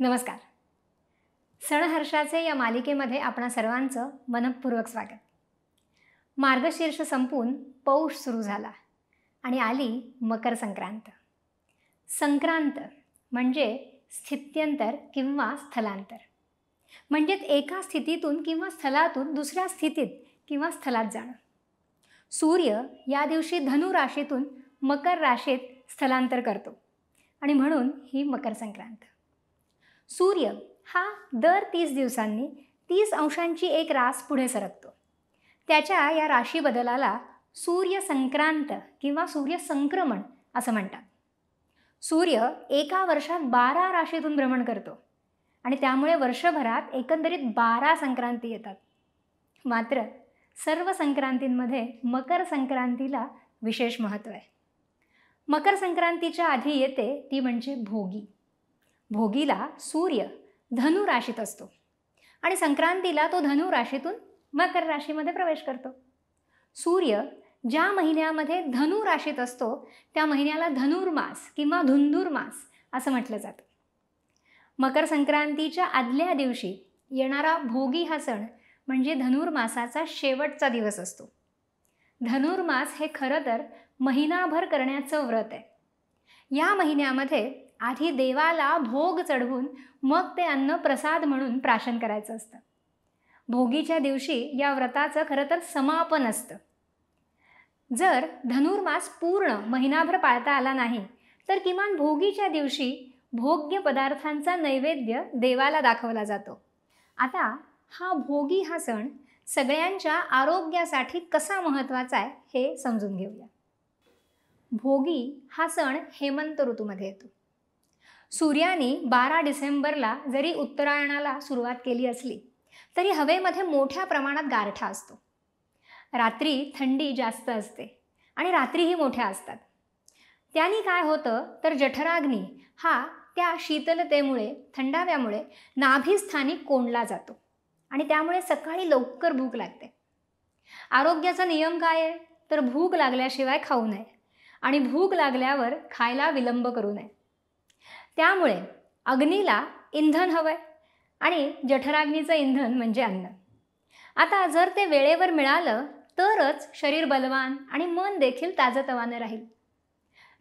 नमस्कार. सणहर्षाचे या मालिकेमध्ये आपणा सर्वांचं मनपूर्वक स्वागत. मार्गशीर्ष संपून पौष सुरू झाला आणि आली मकर संक्रांत. संक्रांत म्हणजे स्थित्यंतर किंवा स्थलांतर, म्हणजेच एका स्थितीतून किंवा स्थलातून दुसऱ्या स्थितीत किंवा स्थलात जाणं. सूर्य या दिवशी धनु राशीतून मकर राशीत स्थलांतर करतो आणि म्हणून ही मकर संक्रांत. सूर्य हा दर 30 दिवसांनी 30 अंशांची एक रास पुढे सरकतो. त्याच्या या राशी बदलाला सूर्य संक्रांत किंवा सूर्य संक्रमण असं म्हणतात. सूर्य एका वर्षात 12 राशीतून भ्रमण करतो आणि त्यामुळे वर्षभरात एकंदरीत 12 संक्रांती येतात. मात्र सर्व संक्रांतींमध्ये मकर संक्रांतीला विशेष महत्त्व आहे. मकर संक्रांतीच्या आधी येते ती म्हणजे भोगी. भोगीला सूर्य धनु राशीत असतो आणि संक्रांतीला तो धनु राशीतून मकर राशीमध्ये प्रवेश करतो. सूर्य ज्या महिन्यामध्ये धनु राशीत असतो त्या महिन्याला धनुर्मास किंवा धुंधुर्मास असं म्हटलं जातं. मकर संक्रांतीच्या आदल्या दिवशी येणारा भोगी हा सण म्हणजे धनुर्मासाचा शेवटचा दिवस असतो. धनुर्मास हे खरं तर महिनाभर करण्याचं व्रत आहे. या महिन्यामध्ये आधी देवाला भोग चढवून मग ते अन्न प्रसाद म्हणून प्राशन करायचं असतं. भोगीच्या दिवशी या व्रताचं खरं तर समापन असतं. जर धनुर्मास पूर्ण महिनाभर पाळता आला नाही तर किमान भोगीच्या दिवशी भोग्य पदार्थांचा नैवेद्य देवाला दाखवला जातो. आता हा भोगी हा सण सगळ्यांच्या आरोग्यासाठी कसा महत्त्वाचा आहे हे समजून घेऊया. भोगी हा सण हेमंत ऋतूमध्ये येतो. सूर्याने 12 डिसेंबरला जरी उत्तरायणाला सुरुवात केली असली तरी हवेमध्ये मोठ्या प्रमाणात गारठा असतो. रात्री थंडी जास्त असते आणि रात्रीही मोठ्या असतात. त्याने काय होतं तर जठराग्नी हा त्या शीतलतेमुळे थंडाव्यामुळे नाभीस्थानी कोंडला जातो आणि त्यामुळे सकाळी लवकर भूक लागते. आरोग्याचा नियम काय आहे तर भूक लागल्याशिवाय खाऊ नये आणि भूक लागल्यावर खायला विलंब करू नये. त्यामुळे अग्नीला इंधन हवंय आणि जठराग्नीचं इंधन म्हणजे अन्न. आता जर ते वेळेवर मिळालं तरच शरीर बलवान आणि मन देखील ताजतवानं राहील.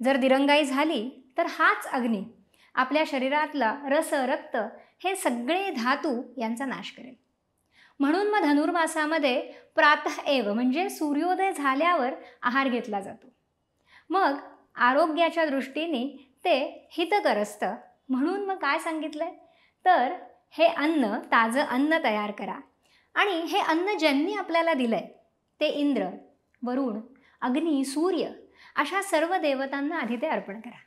जर दिरंगाई झाली तर हाच अग्नी आपल्या शरीरातला रस रक्त हे सगळे धातू यांचा नाश करेल. म्हणून मग धनुर्मासामध्ये प्रातः एव म्हणजे सूर्योदय झाल्यावर आहार घेतला जातो. मग आरोग्याच्या दृष्टीने ते हितकर असतं. म्हणून मग काय सांगितलंय तर हे अन्न ताजं अन्न तयार करा आणि हे अन्न ज्यांनी आपल्याला दिलंय ते इंद्र, वरुण, अग्नी, सूर्य अशा सर्व देवतांना आधी ते अर्पण करा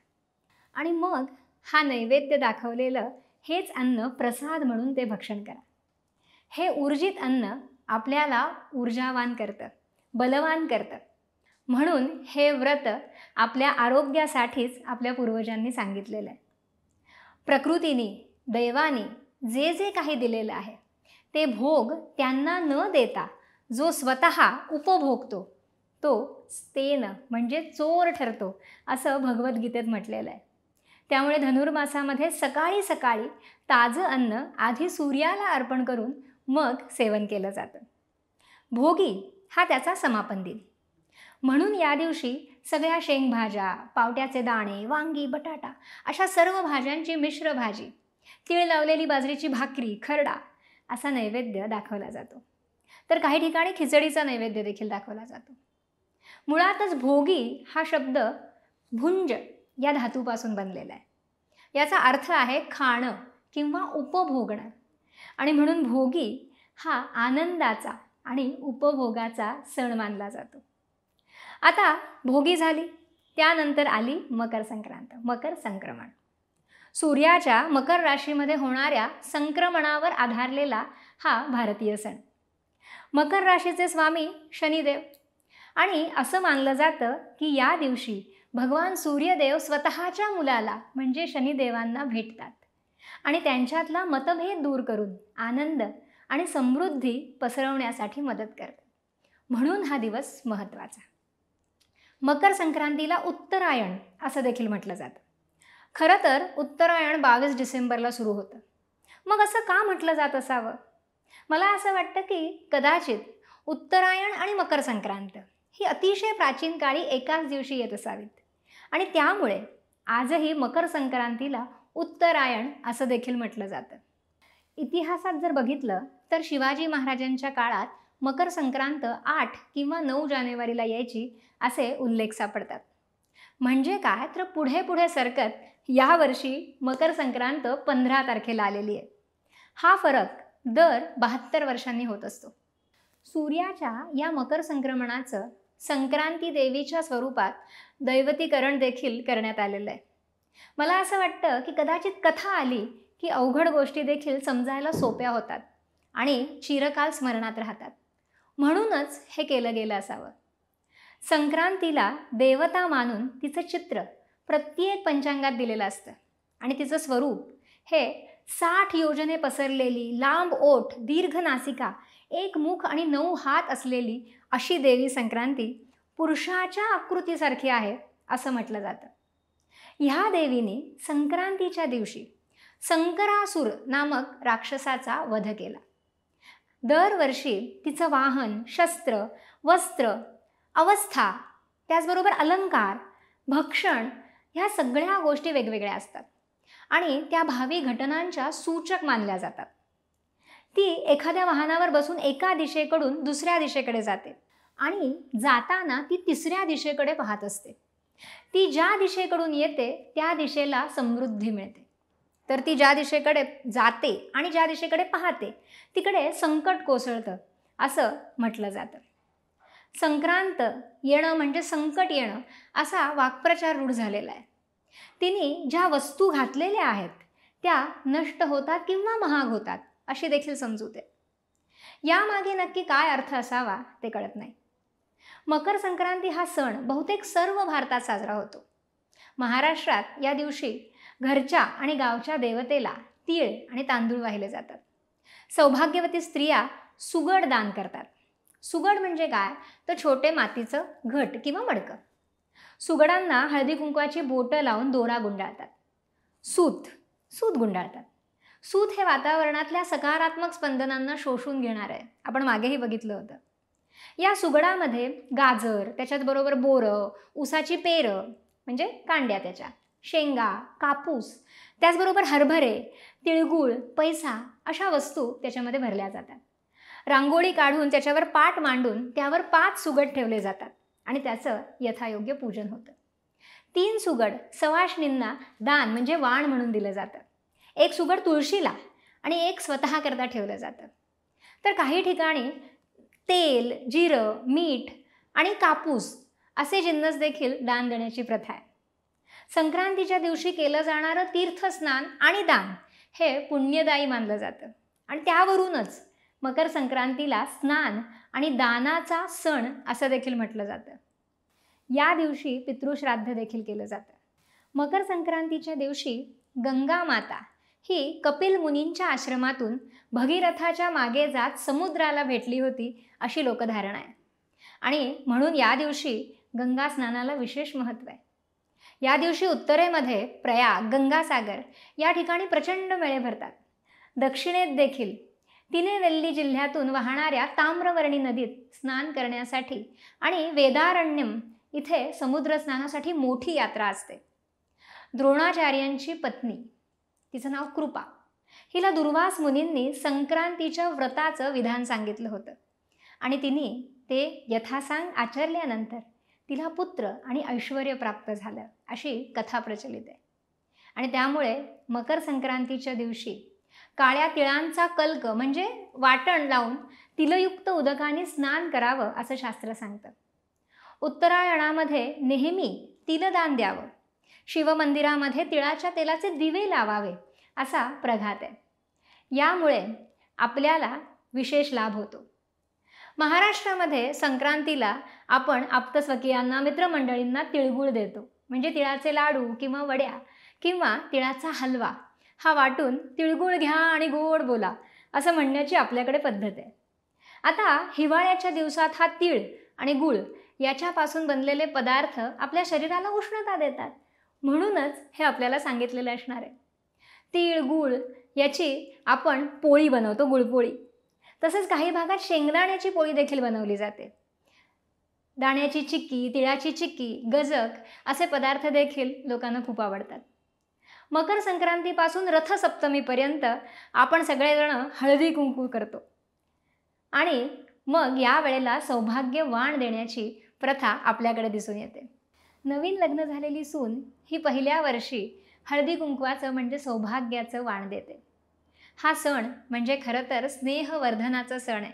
आणि मग हा नैवेद्य दाखवलेलं हेच अन्न प्रसाद म्हणून ते भक्षण करा. हे ऊर्जित अन्न आपल्याला ऊर्जावान करतं, बलवान करतं. म्हणून हे व्रत आपल्या आरोग्यासाठीच आपल्या पूर्वजांनी सांगितलेलं आहे. प्रकृतीने दैवाने जे जे काही दिलेलं आहे ते भोग त्यांना न देता जो स्वतः उपभोगतो तो स्तेन म्हणजे चोर ठरतो असं भगवद्गीतेत म्हटलेलं आहे. त्यामुळे धनुर्मासामध्ये सकाळी सकाळी ताजं अन्न आधी सूर्याला अर्पण करून मग सेवन केलं जातं. भोगी हा त्याचा समापन दिन. म्हणून या दिवशी सगळ्या शेंगभाज्या, पावट्याचे दाणे, वांगी, बटाटा अशा सर्व भाज्यांची मिश्र भाजी, तीळ लावलेली बाजरीची भाकरी, खरडा असा नैवेद्य दाखवला जातो. तर काही ठिकाणी खिचडीचा नैवेद्य देखील दाखवला जातो. मुळातच भोगी हा शब्द भुंज या धातूपासून बनलेला आहे. याचा अर्थ आहे खाणं किंवा उपभोगणं आणि म्हणून भोगी हा आनंदाचा आणि उपभोगाचा सण मानला जातो. आता भोगी झाली त्यानंतर आली मकर संक्रांत, मकर संक्रमण. सूर्याच्या मकर राशीमध्ये होणाऱ्या संक्रमणावर आधारलेला हा भारतीय सण. मकर राशीचे स्वामी शनिदेव आणि असं मानलं जातं की या दिवशी भगवान सूर्यदेव स्वतःच्या मुलाला म्हणजे शनिदेवांना भेटतात आणि त्यांच्यातला मतभेद दूर करून आनंद आणि समृद्धी पसरवण्यासाठी मदत करतात. म्हणून हा दिवस महत्त्वाचा. मकर संक्रांतीला उत्तरायण असं देखील म्हटलं जातं. खरं तर उत्तरायण 22 डिसेंबरला सुरू होतं. मग असं का म्हटलं जात असावं? मला असं वाटतं की कदाचित उत्तरायण आणि मकर संक्रांत ही अतिशय प्राचीन काळी एकाच दिवशी येत असावीत आणि त्यामुळे आजही मकर संक्रांतीला उत्तरायण असं देखील म्हटलं जातं. इतिहासात जर बघितलं तर शिवाजी महाराजांच्या काळात मकर संक्रांत 8 किंवा 9 जानेवारीला यायची असे उल्लेख सापडतात. म्हणजे काय तर पुढे पुढे सरकत यावर्षी मकर संक्रांत 15 तारखेला आलेली आहे. हा फरक दर 72 वर्षांनी होत असतो. सूर्याच्या या मकर संक्रमणाचं संक्रांती देवीच्या स्वरूपात दैवतीकरण देखील करण्यात आलेलं आहे. मला असं वाटतं की कदाचित कथा आली की अवघड गोष्टी देखील समजायला सोप्या होतात आणि चिरकाल स्मरणात राहतात. म्हणूनच हे केलं गेलं असावं. संक्रांतीला देवता मानून तिचं चित्र प्रत्येक पंचांगात दिलेलं असतं आणि तिचं स्वरूप हे 60 योजने पसरलेली, लांब ओठ, दीर्घ नासिका, एक मुख आणि 9 हात असलेली अशी देवी संक्रांती पुरुषाच्या आकृतीसारखी आहे असं म्हटलं जातं. ह्या देवीने संक्रांतीच्या दिवशी संकरासुर नामक राक्षसाचा वध केला. दरवर्षी तिचं वाहन, शस्त्र, वस्त्र, अवस्था, त्याचबरोबर अलंकार, भक्षण ह्या सगळ्या गोष्टी वेगवेगळ्या असतात आणि त्या भावी घटनांच्या सूचक मानल्या जातात. ती एखाद्या वाहनावर बसून एका दिशेकडून दुसऱ्या दिशेकडे जाते आणि जाताना ती तिसऱ्या दिशेकडे पाहत असते. ती ज्या दिशेकडून येते त्या दिशेला समृद्धी मिळते, तर ती ज्या दिशेकडे जाते आणि ज्या दिशेकडे पाहते तिकडे संकट कोसळतं असं म्हटलं जातं. संक्रांत येणं म्हणजे संकट येणं असा वाक्प्रचार रूढ झालेला आहे. तिने ज्या वस्तू घातलेल्या आहेत त्या नष्ट होतात किंवा महाग होतात अशी देखील समजूत आहे. यामागे नक्की काय अर्थ असावा ते कळत नाही. मकर संक्रांती हा सण बहुतेक सर्व भारतात साजरा होतो. महाराष्ट्रात या दिवशी घरच्या आणि गावच्या देवतेला तीळ आणि तांदूळ वाहिले जातात. सौभाग्यवती स्त्रिया सुगड दान करतात. सुगड म्हणजे काय तर छोटे मातीचं घट किंवा मडकं. सुगडांना हळदी कुंकवाची बोटं लावून दोरा गुंडाळतात. सूत गुंडाळतात. सूत हे वातावरणातल्या सकारात्मक स्पंदनांना शोषून घेणार आहे. आपण मागेही बघितलं होतं. या सुगडामध्ये गाजर, त्याच्याबरोबर बोरं, ऊसाची पेरं म्हणजे कांड्या त्याच्या, शेंगा, कापूस, त्याचबरोबर हरभरे, तिळगुळ, पैसा अशा वस्तू त्याच्यामध्ये भरल्या जातात. रांगोळी काढून त्याच्यावर पाट मांडून त्यावर 5 सुगड ठेवले जातात आणि त्याचं यथायोग्य पूजन होतं. 3 सुगड सवाष्णींना दान म्हणजे वाण म्हणून दिलं जातं. 1 सुगड तुळशीला आणि 1 स्वतःकरता ठेवलं जातं. तर काही ठिकाणी तेल, जिरं, मीठ आणि कापूस असे जिन्नस देखील दान देण्याची प्रथा आहे. संक्रांतीच्या दिवशी केलं जाणारं तीर्थस्नान आणि दान हे पुण्यदायी मानलं जातं आणि त्यावरूनच मकर संक्रांतीला स्नान आणि दानाचा सण असं देखील म्हटलं जातं. या दिवशी पितृश्राद्ध देखील केलं जातं. मकर संक्रांतीच्या दिवशी गंगा माता ही कपिल मुनींच्या आश्रमातून भगीरथाच्या मागे जात समुद्राला भेटली होती अशी लोकधारणा आहे आणि म्हणून या दिवशी गंगा स्नानाला विशेष महत्त्व आहे. या दिवशी उत्तरेमध्ये प्रयाग, गंगासागर या ठिकाणी प्रचंड मेळे भरतात. दक्षिणेत देखील तिनेवेल्ली जिल्ह्यातून वाहणाऱ्या ताम्रवर्णी नदीत स्नान करण्यासाठी आणि वेदारण्यम इथे समुद्र स्नानासाठी मोठी यात्रा असते. द्रोणाचार्यांची पत्नी, तिचं नाव कृपा, हिला दुर्वास मुनींनी संक्रांतीच्या व्रताचं विधान सांगितलं होतं आणि तिने ते यथासांग आचरल्यानंतर तिला पुत्र आणि ऐश्वर्य प्राप्त झालं अशी कथा प्रचलित आहे. आणि त्यामुळे मकर संक्रांतीच्या दिवशी काळ्या तिळांचा कल्क म्हणजे वाटण लावून तिलयुक्त उदकाने स्नान करावं असं शास्त्र सांगतं. उत्तरायणामध्ये नेहमी तिलदान द्यावं. शिवमंदिरामध्ये तिळाच्या तेलाचे दिवे लावावे असा प्रघात आहे. यामुळे आपल्याला विशेष लाभ होतो. महाराष्ट्रामध्ये संक्रांतीला आपण आप्तस्वकीयांना, मित्रमंडळींना तिळगुळ देतो. म्हणजे तिळाचे लाडू किंवा वड्या किंवा तिळाचा हलवा हा वाटून तिळगुळ घ्या आणि गोड बोला असं म्हणण्याची आपल्याकडे पद्धत आहे. आता हिवाळ्याच्या दिवसात हा तीळ आणि गुळ याच्यापासून बनलेले पदार्थ आपल्या शरीराला उष्णता देतात. म्हणूनच हे आपल्याला सांगितलेलं असणार आहे. तीळ गूळ याची आपण पोळी बनवतो, गुळपोळी. तसंच काही भागात शेंगदाण्याची पोळी देखील बनवली जाते. दाण्याची चिक्की, तिळाची चिक्की, गजक असे पदार्थ देखील लोकांना खूप आवडतात. मकर संक्रांतीपासून रथसप्तमीपर्यंत आपण सगळेजण हळदी कुंकू करतो आणि मग या वेळेला सौभाग्य वाण देण्याची प्रथा आपल्याकडे दिसून येते. नवीन लग्न झालेली सून ही पहिल्या वर्षी हळदी कुंकवाचं म्हणजे सौभाग्याचं वाण देते. हा सण म्हणजे खरं तर स्नेहवर्धनाचा सण आहे.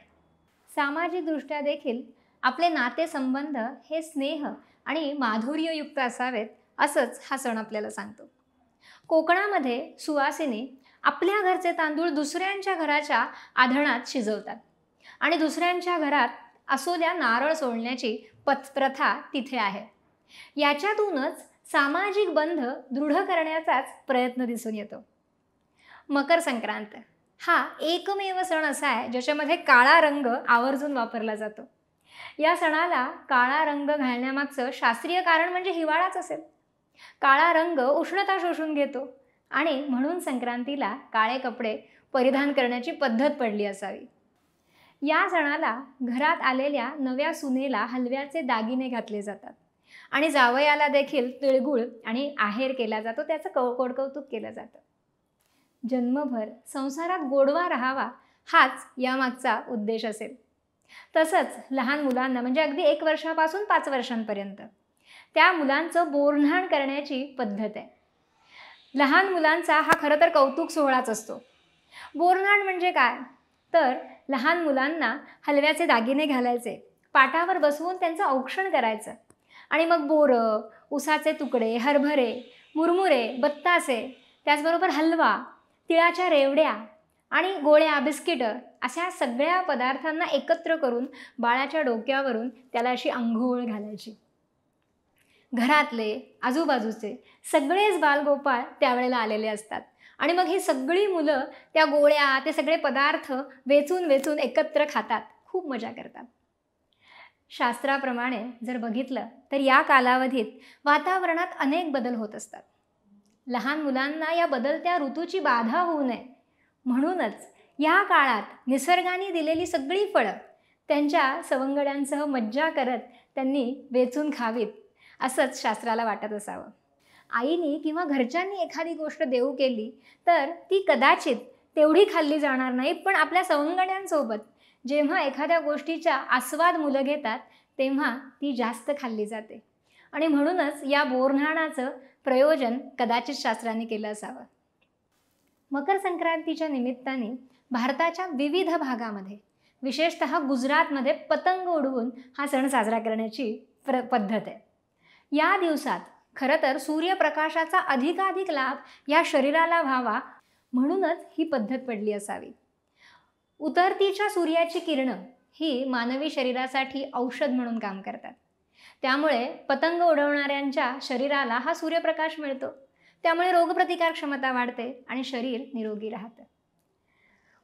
सामाजिकदृष्ट्या देखील आपले नातेसंबंध हे स्नेह आणि माधुर्ययुक्त असावेत असंच हा सण आपल्याला सांगतो. कोकणामध्ये सुवासिनी आपल्या घरचे तांदूळ दुसऱ्यांच्या घराच्या आधणात शिजवतात आणि दुसऱ्यांच्या घरात असोद्या नारळ सोडण्याची प्रथा तिथे आहे. याच्यातूनच सामाजिक बंध दृढ करण्याचाच प्रयत्न दिसून येतो. मकर संक्रांत हा एकमेव सण असा आहे ज्याच्यामध्ये काळा रंग आवर्जून वापरला जातो. या सणाला काळा रंग घालण्यामागचं शास्त्रीय कारण म्हणजे हिवाळाच असेल. काळा रंग उष्णता शोषून घेतो आणि म्हणून संक्रांतीला काळे कपडे परिधान करण्याची पद्धत पडली असावी. या सणाला घरात आलेल्या नव्या सुनेला हलव्याचे दागिने घातले जातात आणि जावयाला देखील तिळगुळ आणि आहेर केला जातो, त्याचं कोडकौतुक केलं जातं. जन्मभर संसारात गोडवा राहावा हाच यामागचा उद्देश असेल. तसंच लहान मुलांना म्हणजे अगदी 1 वर्षापासून 5 वर्षांपर्यंत त्या मुलांचं बोरन्हाण करण्याची पद्धत आहे. लहान मुलांचा हा खरं तर कौतुक सोहळाच असतो. बोरन्हाण म्हणजे काय तर लहान मुलांना हलव्याचे दागिने घालायचे, पाटावर बसवून त्यांचं औक्षण करायचं आणि मग बोरं, उसाचे तुकडे, हरभरे, मुरमुरे, बत्तासे, त्याचबरोबर हलवा, तिळाच्या रेवड्या आणि गोळ्या, बिस्किटं अशा सगळ्या पदार्थांना एकत्र करून बाळाच्या डोक्यावरून त्याला अशी अंघोळ घालायची. घरातले आजूबाजूचे सगळेच बालगोपाळ त्यावेळेला आलेले असतात आणि मग ही सगळी मुलं त्या गोळ्या, ते सगळे पदार्थ वेचून वेचून एकत्र खातात, खूप मजा करतात. शास्त्राप्रमाणे जर बघितलं तर या कालावधीत वातावरणात अनेक बदल होत असतात. लहान मुलांना या बदलत्या ऋतूची बाधा होऊ नये म्हणूनच या काळात निसर्गाने दिलेली सगळी फळं त्यांच्या सवंगड्यांसह मज्जा करत त्यांनी वेचून खावीत असंच शास्त्राला वाटत असावं. आईनी किंवा घरच्यांनी एखादी गोष्ट देऊ केली तर ती कदाचित तेवढी खाल्ली जाणार नाही, पण आपल्या सवंगड्यांसोबत जेव्हा एखाद्या गोष्टीचा आस्वाद मुलं घेतात तेव्हा ती जास्त खाल्ली जाते आणि म्हणूनच या बोरन्हाणाचं प्रयोजन कदाचित शास्त्रांनी केलं असावं. मकर संक्रांतीच्या निमित्ताने भारताच्या विविध भागामध्ये विशेषतः गुजरातमध्ये पतंग उडवून हा सण साजरा करण्याची पद्धत आहे. या दिवसात खरं तर सूर्यप्रकाशाचा अधिकाधिक लाभ या शरीराला व्हावा म्हणूनच ही पद्धत पडली असावी. उतरतीच्या सूर्याची किरणं ही मानवी शरीरासाठी औषध म्हणून काम करतात. त्यामुळे पतंग उडवणाऱ्यांच्या शरीराला हा सूर्यप्रकाश मिळतो, त्यामुळे रोगप्रतिकार क्षमता वाढते आणि शरीर निरोगी राहतं.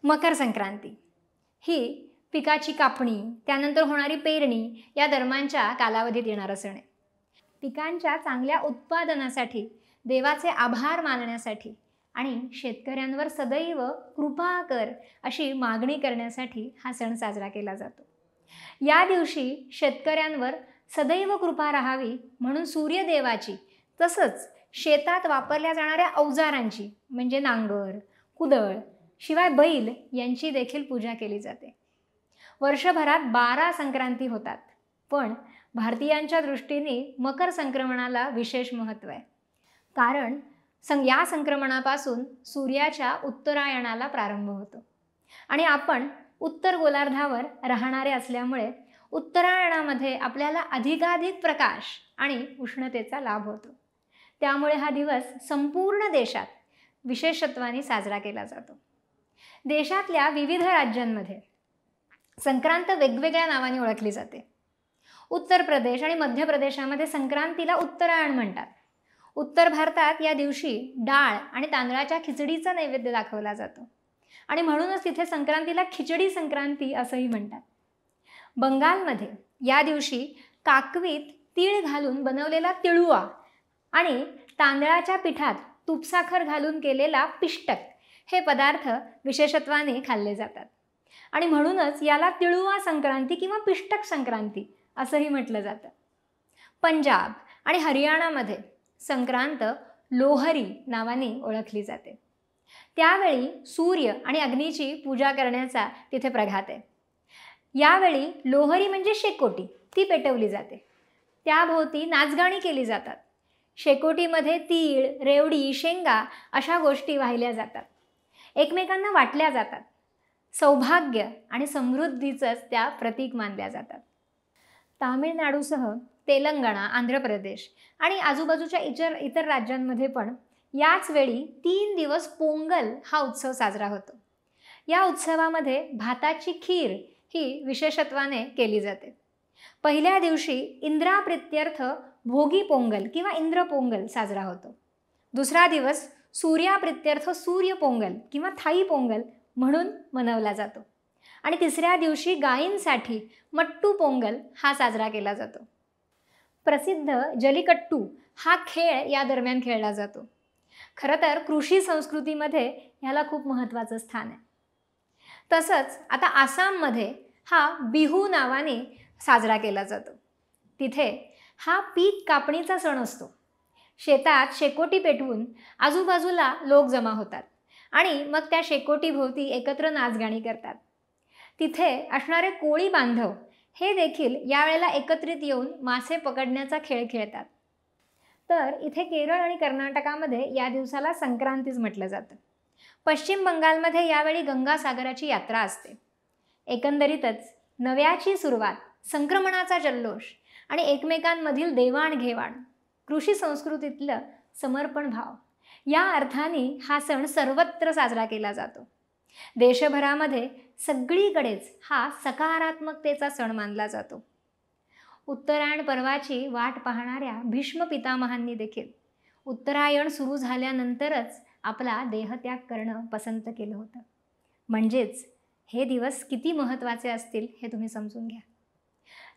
मकर संक्रांती ही पिकाची कापणी, त्यानंतर होणारी पेरणी या दरम्यानच्या कालावधीत येणारा सण आहे. पिकांच्या चांगल्या उत्पादनासाठी, देवाचे आभार मानण्यासाठी आणि शेतकऱ्यांवर सदैव कृपा कर अशी मागणी करण्यासाठी हा सण साजरा केला जातो. या दिवशी शेतकऱ्यांवर सदैव कृपा राहावी म्हणून सूर्यदेवाची तसंच शेतात वापरल्या जाणाऱ्या अवजारांची म्हणजे नांगर, कुदळ, शिवाय बैल यांची देखील पूजा केली जाते. वर्षभरात 12 संक्रांती होतात, पण भारतीयांच्या दृष्टीने मकर संक्रमणाला विशेष महत्त्व आहे. कारण या संक्रमणापासून सूर्याच्या उत्तरायणाला प्रारंभ होतो आणि आपण उत्तर गोलार्धावर राहणारे असल्यामुळे उत्तरायणामध्ये आपल्याला अधिकाधिक प्रकाश आणि उष्णतेचा लाभ होतो. त्यामुळे हा दिवस संपूर्ण देशात विशेषत्वाने साजरा केला जातो. देशातल्या विविध राज्यांमध्ये संक्रांत वेगवेगळ्या नावाने ओळखली जाते. उत्तर प्रदेश आणि मध्य प्रदेशामध्ये संक्रांतीला उत्तरायण म्हणतात. उत्तर भारतात या दिवशी डाळ आणि तांदळाच्या खिचडीचा नैवेद्य दाखवला जातो आणि म्हणूनच तिथे संक्रांतीला खिचडी संक्रांती असंही म्हणतात. बंगालमध्ये या दिवशी काकवीत तीळ घालून बनवलेला तिळुआ आणि तांदळाच्या पिठात तूपसाखर घालून केलेला पिष्टक हे पदार्थ विशेषत्वाने खाल्ले जातात. आणि म्हणूनच याला तिळुवा संक्रांती किंवा पिष्टक संक्रांती असंही म्हटलं जातं. पंजाब आणि हरियाणामध्ये संक्रांत लोहरी नावाने ओळखली जाते. त्यावेळी सूर्य आणि अग्नीची पूजा करण्याचा तिथे प्रघात आहे. यावेळी लोहरी म्हणजे शेकोटी ती पेटवली जाते. त्याभोवती नाचगाणी केली जातात. शेकोटीमध्ये तीळ, रेवडी, शेंगा अशा गोष्टी वाहिल्या जातात. एकमेकांना वाटल्या जातात. सौभाग्य आणि समृद्धीचंच त्या प्रतीक मानल्या जातात. तामिळनाडूसह तेलंगणा, आंध्र प्रदेश आणि आजूबाजूच्या इतर राज्यांमध्ये पण याच वेळी 3 दिवस पोंगल हा उत्सव साजरा होतो. या उत्सवामध्ये भाताची खीर ही विशेषत्वाने केली जाते. पहिल्या दिवशी इंद्राप्रित्यर्थ भोगी पोंगल किंवा इंद्र पोंगल साजरा होतो. दुसरा दिवस सूर्याप्रित्यर्थ सूर्य पोंगल किंवा थाई पोंगल म्हणून मनवला जातो. आणि तिसऱ्या दिवशी गायींसाठी मट्टू पोंगल हा साजरा केला जातो. प्रसिद्ध जलीकट्टू हा खेळ या दरम्यान खेळला जातो. खरं तर कृषी संस्कृतीमध्ये ह्याला खूप महत्त्वाचं स्थान आहे. तसंच आता आसाममध्ये हा बिहू नावाने साजरा केला जातो. तिथे हा पीक कापणीचा सण असतो. शेतात शेकोटी पेटवून आजूबाजूला लोक जमा होतात आणि मग त्या शेकोटीभोवती एकत्र नाचगाणी करतात. तिथे असणारे कोळी बांधव हे देखील यावेळेला एकत्रित येऊन मासे पकडण्याचा खेळ खेळतात. तर इथे केरळ आणि कर्नाटकामध्ये या दिवसाला संक्रांतीच म्हटलं जातं. पश्चिम बंगालमध्ये यावेळी गंगासागराची यात्रा असते. एकंदरीतच नव्याची सुरुवात, संक्रमणाचा जल्लोष आणि एकमेकांमधील देवाणघेवाण, कृषी संस्कृतीतलं समर्पण भाव या अर्थाने हा सण सर्वत्र साजरा केला जातो. देशभरामध्ये सगळीकडेच हा सकारात्मकतेचा सण मानला जातो. उत्तरायण पर्वाची वाट पाहणाऱ्या भीष्म पितामहांनी देखील उत्तरायण सुरू झाल्यानंतरच आपला देहत्याग करणं पसंत केलं होतं. म्हणजेच हे दिवस किती महत्त्वाचे असतील हे तुम्ही समजून घ्या.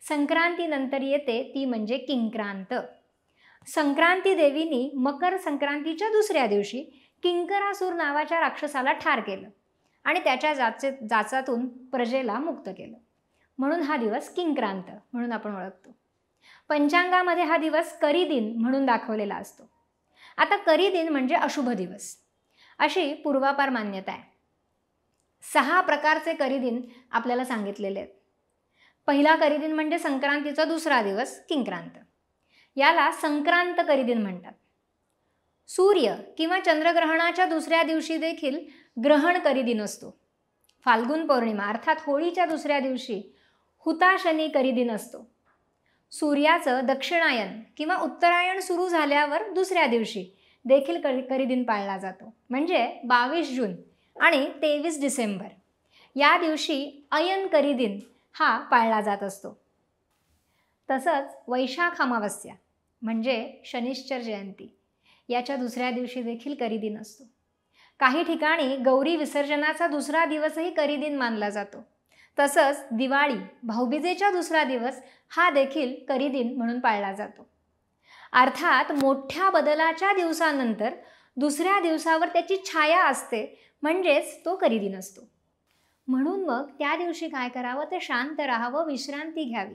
संक्रांतीनंतर येते ती म्हणजे किंक्रांत. संक्रांती देवीनी मकर संक्रांतीच्या दुसऱ्या दिवशी किंकरासूर नावाच्या राक्षसाला ठार केलं आणि त्याच्या जाचातून प्रजेला मुक्त केलं. म्हणून हा दिवस किंक्रांत म्हणून आपण ओळखतो. पंचांगामध्ये हा दिवस करी दिन म्हणून दाखवलेला असतो. आता करी दिन म्हणजे अशुभ दिवस अशी पूर्वापार मान्यता आहे. 6 प्रकारचे करी दिन आपल्याला सांगितलेले आहेत. पहिला करी दिन म्हणजे संक्रांतीचा दुसरा दिवस किंक्रांत. याला संक्रांत करी दिन म्हणतात. सूर्य किंवा चंद्रग्रहणाच्या दुसऱ्या दिवशी देखील ग्रहण करी दिन असतो. फाल्गुन पौर्णिमा अर्थात होळीच्या दुसऱ्या दिवशी हुताशनी करी दिन असतो. सूर्याचं दक्षिणायन किंवा उत्तरायण सुरू झाल्यावर दुसऱ्या दिवशी देखील करी दिन पाळला जातो. म्हणजे 22 जून आणि 23 डिसेंबर या दिवशी अयन करी दिन हा पाळला जात असतो. तसंच वैशाख अमावस्या म्हणजे शनिश्चर जयंती याच्या दुसऱ्या दिवशी देखील करी दिन असतो. काही ठिकाणी गौरी विसर्जनाचा दुसरा दिवसही करी दिन मानला जातो. तसंच दिवाळी भाऊबीजेचा दुसरा दिवस हा देखील करी दिन म्हणून पाळला जातो. अर्थात मोठ्या बदलाच्या दिवसानंतर दुसऱ्या दिवसावर त्याची छाया असते म्हणजेच तो करी दिन असतो. म्हणून मग त्या दिवशी काय करावं तर शांत राहावं, विश्रांती घ्यावी.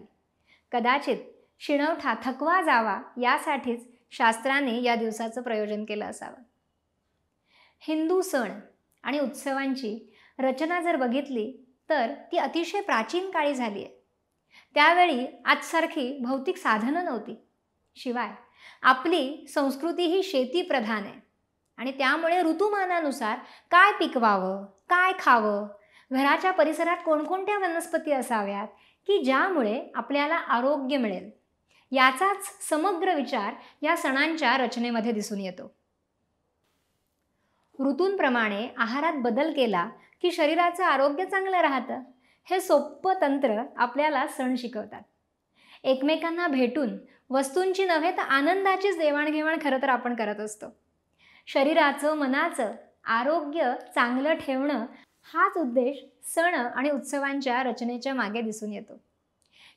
कदाचित शिणवठा थकवा जावा यासाठीच शास्त्राने या दिवसाचं प्रयोजन केलं असावं. हिंदू सण आणि उत्सवांची रचना जर बघितली तर ती अतिशय प्राचीन काळी झाली आहे. त्यावेळी आजसारखी भौतिक साधनं नव्हती. शिवाय आपली संस्कृती ही शेतीप्रधान आहे आणि त्यामुळे ऋतुमानानुसार काय पिकवावं, काय खावं, घराच्या परिसरात कोणकोणत्या वनस्पती असाव्यात की ज्यामुळे आपल्याला आरोग्य मिळेल याचाच समग्र विचार या सणांच्या रचनेमध्ये दिसून येतो. ऋतूंप्रमाणे आहारात बदल केला की शरीराचं आरोग्य चांगलं राहतं. हे सोपं तंत्र आपल्याला सण शिकवतात. एकमेकांना भेटून वस्तूंची नव्हे तर आनंदाचीच देवाणघेवाण खरं तर आपण करत असतो. शरीराचं, मनाचं आरोग्य चांगलं ठेवणं हाच उद्देश सण आणि उत्सवांच्या रचनेच्या मागे दिसून येतो.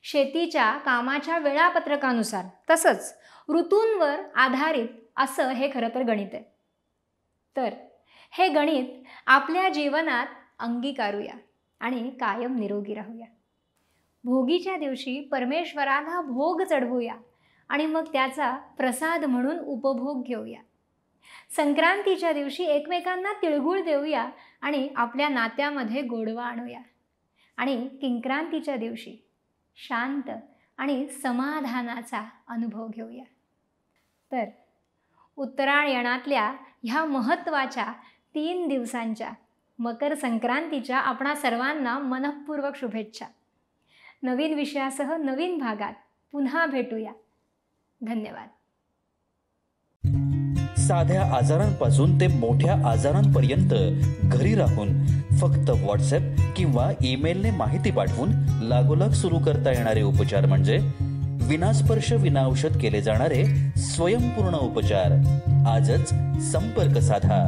शेतीच्या कामाच्या वेळापत्रकानुसार तसंच ऋतूंवर आधारित असं हे खरं तर गणित आहे. तर हे गणित आपल्या जीवनात अंगीकारूया आणि कायम निरोगी राहूया. भोगीच्या दिवशी परमेश्वराला भोग चढवूया आणि मग त्याचा प्रसाद म्हणून उपभोग घेऊया. संक्रांतीच्या दिवशी एकमेकांना तिळगुळ देऊया आणि आपल्या नात्यामध्ये गोडवा आणूया. आणि किंक्रांतीच्या दिवशी शांत आणि समाधानाचा अनुभव घेऊया. तर उत्तरायणातल्या ह्या महत्त्वाच्या 3 दिवसांच्या मकर संक्रांतीच्या आपणा सर्वांना मनःपूर्वक शुभेच्छा. नवीन विषयासह नवीन भागात पुन्हा भेटूया. धन्यवाद. साध्या आजारांपासून ते मोठ्या आजारांपर्यंत घरी राहून फक्त व्हॉट्सॲप किंवा ईमेलने माहिती पाठवून लागोलाग सुरू करता येणारे उपचार म्हणजे विनास्पर्श विनाऔषध केले जाणारे स्वयंपूर्ण उपचार. आजच संपर्क साधा.